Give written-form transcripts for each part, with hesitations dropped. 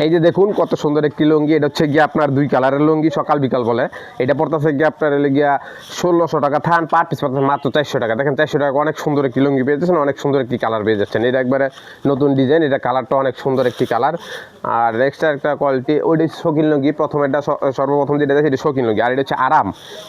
এই যে দেখুন কত সুন্দর একটি লুঙ্গি, এটা হচ্ছে গিয়ে আপনার 2 কালারের লুঙ্গি, সকাল বিকাল বলে। এটা পড়তেছে গিয়ে আপনার এলে গিয়া 1600 টাকা থান, পার পিস পড়তেছে মাত্র 400 টাকা। দেখেন 400 টাকা অনেক সুন্দর একটি লুঙ্গি পেয়ে যাচ্ছেন, অনেক সুন্দর একটি কালার পেয়ে যাচ্ছেন। এটা একবারে নতুন ডিজাইন, এটা কালারটা অনেক সুন্দর একটি কালার। আর এক্সট্রা একটা কোয়ালিটি, ওইটা শৌখিন লুঙ্গি। প্রথম এটা সর্বপ্রথম যেটা দেখে এটা শৌখিন লুঙ্গি, আর এটা হচ্ছে আরাম,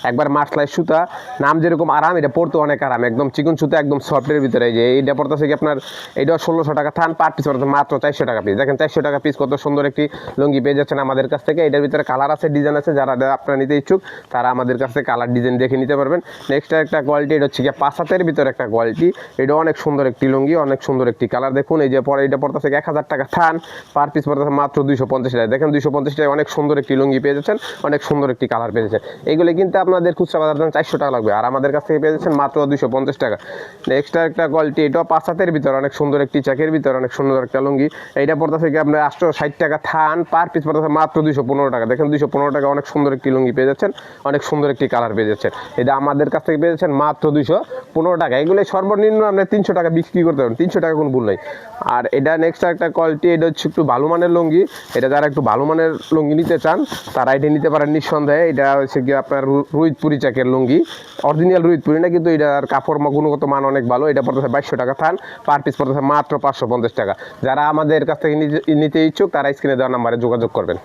একবার মাসলাই সুতা, নাম যেরকম আরাম, এটা পড়তে অনেক আরাম, একদম চিকন সুতা, একদম সফটের ভিতরে। এই যে এইটা পড়তেছে কি আপনার, এটা 1600 টাকা থান, পার পিস পড়তেছে মাত্র 400 টাকা পিস। দেখেন 400 টাকা পিস, কত সুন্দর একটি লুঙ্গি পেয়ে যাচ্ছেন আমাদের কাছ থেকে। এটার ভিতরে কালার আছে, ডিজাইন আছে, যারা আপনারা নিতে ইচ্ছুক তারা আমাদের কাছ থেকে কালার ডিজাইন দেখে নিতে পারবেন। নেক্সট একটা কোয়ালিটি, এটা হচ্ছে কি 5 হাতের ভিতরে একটা কোয়ালিটি, এটা অনেক সুন্দর একটি লুঙ্গি, অনেক সুন্দর একটি কালার। দেখুন এই যে পরে এটা পড়তেছে 1000 টাকা থান, পার পিস পড়তেছে মাত্র 250 টাকা। দেখেন 250 টাকা অনেক সুন্দর একটি লুঙ্গি পেয়ে যাচ্ছেন, অনেক সুন্দর একটি কালার পেয়ে যাচ্ছেন। এইগুলো কিন্তু আপনাদের খুচরা বাজার দাম 400 টাকা লাগবে, আর আমাদের কাছ থেকে পেয়ে যাচ্ছেন মাত্র 250 টাকা। নেক্সট একটা কোয়ালিটি, এটাও 5 হাতের ভিতরে অনেক সুন্দর একটি চেকের ভিতরে অনেক সুন্দর একটা লুঙ্গি। এইটা পড়তেছে কি আপনার 860 টাকা থান, পার পিস পড়তেছে মাত্র 215 টাকা। দেখেন 215 টাকা অনেক সুন্দর একটি লুঙ্গি পেয়ে যাচ্ছেন, অনেক সুন্দর একটি কালার পেয়ে যাচ্ছেন। এটা আমাদের কাছ থেকে পেয়ে যাচ্ছেন মাত্র 215 টাকা। এগুলো সর্বনিম্ন আপনি 300 টাকা বিক্রি করতে পারেন, 300 টাকা কোনো ভুল নাই। আর এটা নেক্সট একটা কোয়ালিটি, এটা হচ্ছে একটু ভালো মানের লুঙ্গি। এটা যারা একটু ভালো মানের লুঙ্গি নিতে চান তারা এটা নিতে পারেন নিঃসন্দেহে। এটা হচ্ছে কি আপনার রুইতপুরি চাকের লুঙ্গি, অরিজিনাল রুইতপুরি না, কিন্তু এটার কাপড় গুণগত মান অনেক ভালো। এটা পড়তেছে 2200 টাকা থান, পার পিস পড়তেছে মাত্র 550 টাকা। যারা আমাদের কাছ থেকে নিতে ইচ্ছুক তারা স্ক্রিনে দেওয়া নাম্বারে যোগাযোগ করবেন।